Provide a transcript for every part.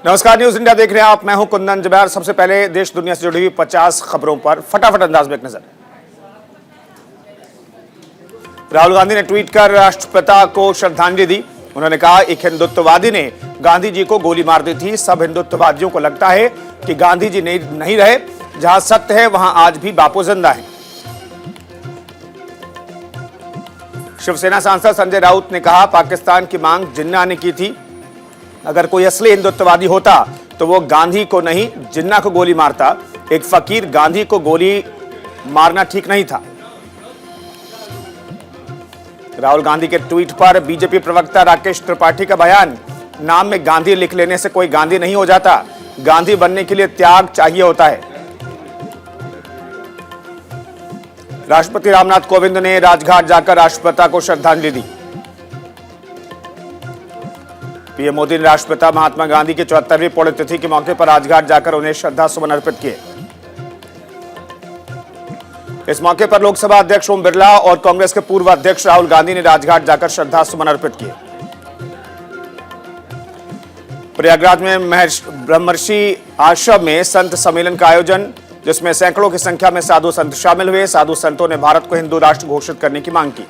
नमस्कार, news India देख रहे हैं आप। मैं हूं कुंदन जबैर। सबसे पहले देश दुनिया से जुड़ी हुई 50 खबरों पर फटाफट अंदाज में एक नजर। राहुल गांधी ने ट्वीट कर राष्ट्रपिता को श्रद्धांजलि दी। उन्होंने कहा, एक हिंदुत्ववादी ने गांधी जी को गोली मार दी थी। सब हिंदुत्ववादियों को लगता है कि गांधी जी नहीं रहे। जहां सत्य है वहां आज भी बापू जिंदा है। शिवसेना सांसद संजय राउत ने कहा, पाकिस्तान की मांग जिन्ना ने की थी। अगर कोई असली हिंदुत्ववादी होता तो वो गांधी को नहीं जिन्ना को गोली मारता। एक फकीर गांधी को गोली मारना ठीक नहीं था। राहुल गांधी के ट्वीट पर बीजेपी प्रवक्ता राकेश त्रिपाठी का बयान, नाम में गांधी लिख लेने से कोई गांधी नहीं हो जाता। गांधी बनने के लिए त्याग चाहिए होता है। राष्ट्रपति रामनाथ कोविंद ने राजघाट जाकर राष्ट्रपिता को श्रद्धांजलि दी। पीएम मोदी ने राष्ट्रपिता महात्मा गांधी की 74वीं पुण्यतिथि के मौके पर राजघाट जाकर उन्हें श्रद्धा सुमन अर्पित किए। इस मौके पर लोकसभा अध्यक्ष ओम बिरला और कांग्रेस के पूर्व अध्यक्ष राहुल गांधी ने राजघाट जाकर श्रद्धा सुमन अर्पित किए। प्रयागराज में ब्रह्मर्षि आश्रम में संत सम्मेलन का आयोजन, जिसमें सैकड़ों की संख्या में साधु संत शामिल हुए। साधु संतों ने भारत को हिंदू राष्ट्र घोषित करने की मांग की।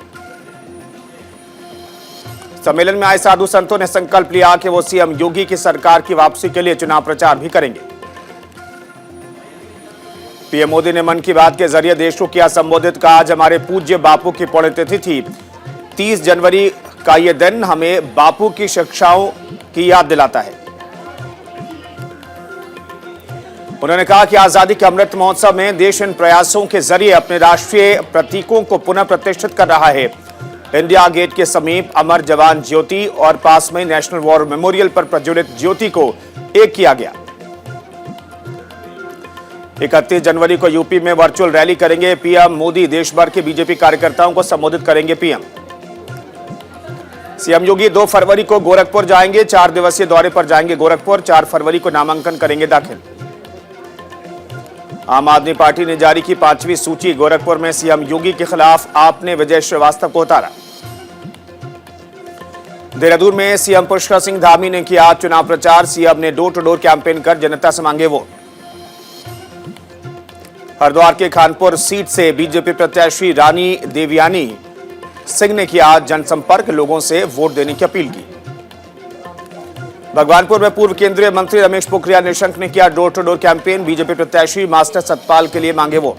सम्मेलन में आए साधु संतों ने संकल्प लिया कि वो सीएम योगी की सरकार की वापसी के लिए चुनाव प्रचार भी करेंगे। पीएम मोदी ने मन की बात के जरिए देश को किया संबोधित। कहा, आज हमारे पूज्य बापू की पुण्यतिथि थी। 30 जनवरी का यह दिन हमें बापू की शिक्षाओं की याद दिलाता है। उन्होंने कहा कि आजादी के अमृत महोत्सव में देश इन प्रयासों के जरिए अपने राष्ट्रीय प्रतीकों को पुनः प्रतिष्ठित कर रहा है। इंडिया गेट के समीप अमर जवान ज्योति और पास में नेशनल वॉर मेमोरियल पर प्रज्वलित ज्योति को एक किया गया। 31 जनवरी को यूपी में वर्चुअल रैली करेंगे पीएम मोदी। देश भर के बीजेपी कार्यकर्ताओं को संबोधित करेंगे पीएम। सीएम योगी 2 फरवरी को गोरखपुर जाएंगे। 4 दिवसीय दौरे पर जाएंगे गोरखपुर। 4 फरवरी को नामांकन करेंगे दाखिल। आम आदमी पार्टी ने जारी की 5वीं सूची। गोरखपुर में सीएम योगी के खिलाफ आपने विजय श्रीवास्तव को उतारा। देहरादून में सीएम पुष्कर सिंह धामी ने किया चुनाव प्रचार। सीएम ने डोर टू डोर कैंपेन कर जनता से मांगे वोट। हरिद्वार के खानपुर सीट से बीजेपी प्रत्याशी रानी देवयानी सिंह ने किया जनसंपर्क। लोगों से वोट देने की अपील की। भगवानपुर में पूर्व केंद्रीय मंत्री रमेश पोखरियाल निशंक ने किया door to door campaign. BJP प्रत्याशी मास्टर सतपाल के लिए मांगे वोट।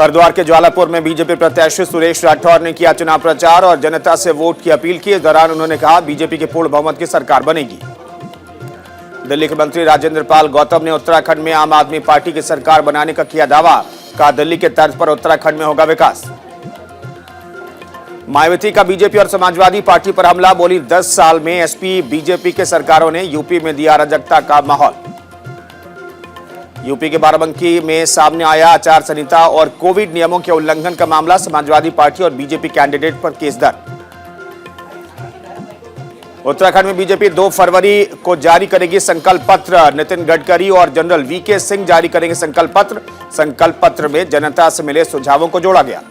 हरिद्वार के ज्वालापुर में बीजेपी प्रत्याशी सुरेश राठौर ने किया चुनाव प्रचार और जनता से वोट की अपील की। इस दौरान उन्होंने कहा, बीजेपी की पूर्ण बहुमत की सरकार बनेगी। दिल्ली के मंत्री राजेंद्र पाल गौतम ने उत्तराखंड में आम आदमी पार्टी की सरकार बनाने का किया दावा। कहा, दिल्ली के तर्ज पर उत्तराखंड में होगा विकास। मायावती का बीजेपी और समाजवादी पार्टी पर हमला। बोली, 10 साल में एसपी बीजेपी के सरकारों ने यूपी में दिया अराजकता का माहौल। यूपी के बाराबंकी में सामने आया आचार संहिता और कोविड नियमों के उल्लंघन का मामला। समाजवादी पार्टी और बीजेपी कैंडिडेट पर केस दर्ज। उत्तराखंड में बीजेपी 2 फरवरी को जारी करेगी संकल्प पत्र। नितिन गडकरी और जनरल वीके सिंह जारी करेंगे संकल्प पत्र। संकल्प पत्र में जनता से मिले सुझावों को जोड़ा गया।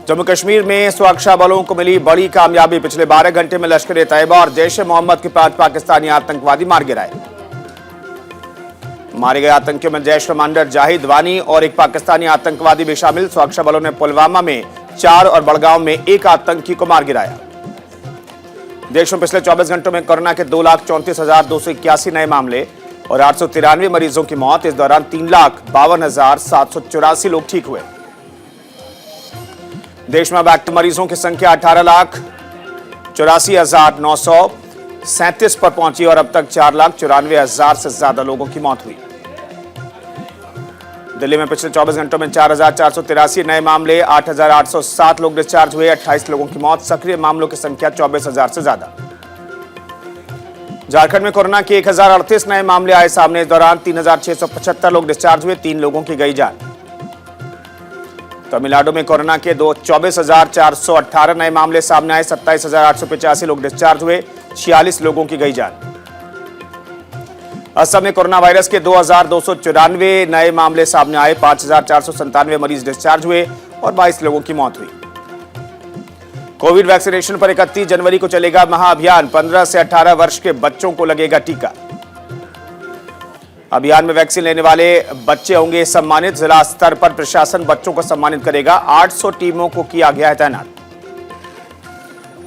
जम्मू कश्मीर में सुरक्षा बलों को मिली बड़ी कामयाबी। पिछले 12 घंटे में लश्कर-ए-तैयबा और जैश-ए-मोहम्मद के 5 पाकिस्तानी आतंकवादी मार गिराए। मारे गए आतंकियों में जैश कमांडर जाहिद वानी और एक पाकिस्तानी आतंकवादी भी शामिल। सुरक्षा बलों ने पुलवामा में 4 और बड़गांव में 1 आतंकी को मार गिराया। देश में पिछले 24 घंटों में कोरोना के 2,34,281 नए मामले और 893 मरीजों की मौत। इस दौरान 3,52,784 लोग ठीक हुए। देश में अब एक्टिव मरीजों की संख्या 18,84,937 पर पहुंची और अब तक 4,94,000 से ज्यादा लोगों की मौत हुई। दिल्ली में पिछले 24 घंटों में 4,483 नए मामले, 8,807 लोग डिस्चार्ज हुए, 28 लोगों की मौत। सक्रिय मामलों की संख्या 24,000 से ज्यादा। झारखंड में कोरोना के 1,038 नए मामले आए सामने। इस दौरान 3,675 लोग डिस्चार्ज हुए, 3 लोगों की गई जान। तमिलनाडु में कोरोना के 24,418 नए मामले सामने आए। 27,885 लोग डिस्चार्ज हुए, 46 लोगों की गई जान। असम में कोरोना वायरस के 2,294 नए मामले सामने आए। 5,497 मरीज डिस्चार्ज हुए और 22 लोगों की मौत हुई। कोविड वैक्सीनेशन पर 31 जनवरी को चलेगा महाअभियान। 15 से 18 वर्ष के बच्चों को लगेगा टीका। अभियान में वैक्सीन लेने वाले बच्चे होंगे सम्मानित। जिला स्तर पर प्रशासन बच्चों को सम्मानित करेगा। 800 टीमों को किया गया है तैनात।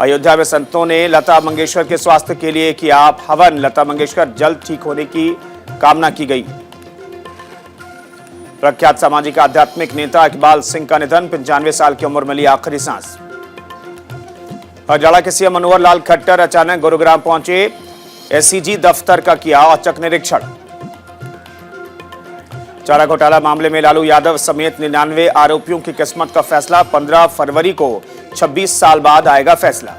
अयोध्या में संतों ने लता मंगेशकर के स्वास्थ्य के लिए किया हवन। लता मंगेशकर जल्द ठीक होने की कामना की गई। प्रख्यात सामाजिक आध्यात्मिक नेता इकबाल सिंह का निधन। 95 साल की उम्र में ली आखिरी सांस। हरियाणा के सीएम मनोहर लाल खट्टर अचानक गुरुग्राम पहुंचे। एससीजी दफ्तर का किया औचक निरीक्षण। चारा घोटाला मामले में लालू यादव समेत 99 आरोपियों की किस्मत का फैसला। 15 फरवरी को 26 साल बाद आएगा फैसला।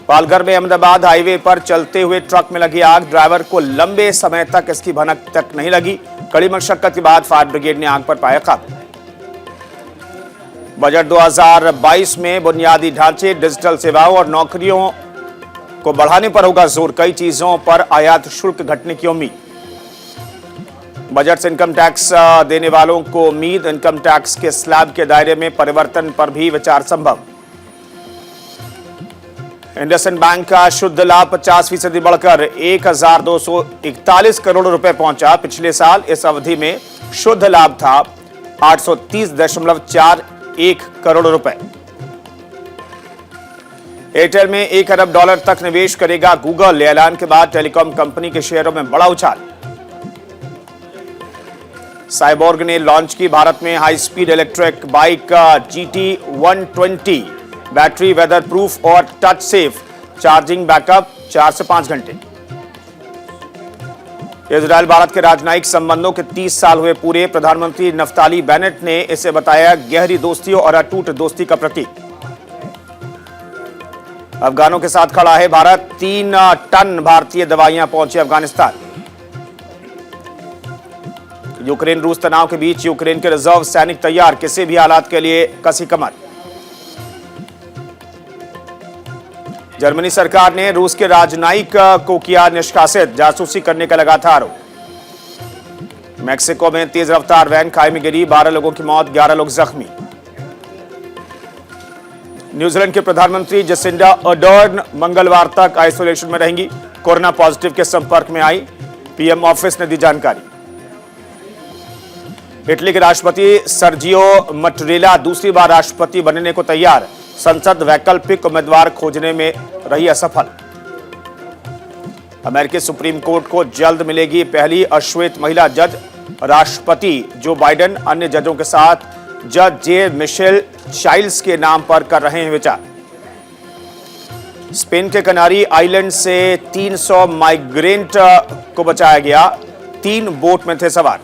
पालघर में अहमदाबाद हाईवे पर चलते हुए ट्रक में लगी आग। ड्राइवर को लंबे समय तक इसकी भनक तक नहीं लगी। कड़ी मशक्कत के बाद फायर ब्रिगेड ने आग पर पाया काबू। बजट 2022 में बुनियादी ढांचे, डिजिटल सेवाओं और नौकरियों को बढ़ाने पर होगा जोर। कई चीजों पर आयात शुल्क घटने की उम्मीद। बजट से इनकम टैक्स देने वालों को उम्मीद। इनकम टैक्स के स्लैब के दायरे में परिवर्तन पर भी विचार संभव। इंडसइंड बैंक का शुद्ध लाभ 50% बढ़कर 1241 करोड़ रुपए पहुंचा। पिछले साल इस अवधि में शुद्ध लाभ था 830.41 करोड़ रुपए। एयरटेल में $1 अरब तक निवेश करेगा गूगल। ऐलान के बाद टेलीकॉम कंपनी के शेयरों में बड़ा उछाल। साइबोर्ग ने लॉन्च की भारत में high speed electric bike GT 120। Battery weather proof और टच सेफ। चार्जिंग बैकअप 4 से 5 घंटे। इजरायल भारत के राजनयिक संबंधों के 30 साल हुए पूरे। प्रधानमंत्री नफ्ताली बेनेट ने इसे बताया गहरी दोस्ती और अटूट दोस्ती का प्रतीक। अफगानों के साथ खड़ा है भारत। 3 टन भारतीय दवाइयां पहुंची अफगानिस्तान। यूक्रेन रूस तनाव के बीच यूक्रेन के रिजर्व सैनिक तैयार। किसी भी हालात के लिए कसी कमर। जर्मनी सरकार ने रूस के राजनयिक को किया निष्कासित। जासूसी करने का लगा था आरोप। मेक्सिको में तेज रफ्तार वैन खाई में गिरी। 12 लोगों की मौत, 11 लोग जख्मी। न्यूजीलैंड के प्रधानमंत्री जसिंडा अर्डर्न मंगलवार तक आइसोलेशन में रहेंगी। कोरोना पॉजिटिव के संपर्क में आई। पीएम ऑफिस ने दी जानकारी। इटली के राष्ट्रपति सर्जियो मटरेला दूसरी बार राष्ट्रपति बनने को तैयार। संसद वैकल्पिक उम्मीदवार खोजने में रही असफल। अमेरिकी सुप्रीम कोर्ट को जल्द मिलेगी पहली अश्वेत महिला जज। राष्ट्रपति जो बाइडेन अन्य जजों के साथ जज जे मिशेल चाइल्ड्स के नाम पर कर रहे हैं विचार। स्पेन के कनारी आइलैंड से 300 माइग्रेंट को बचाया गया। 3 बोट में थे सवार।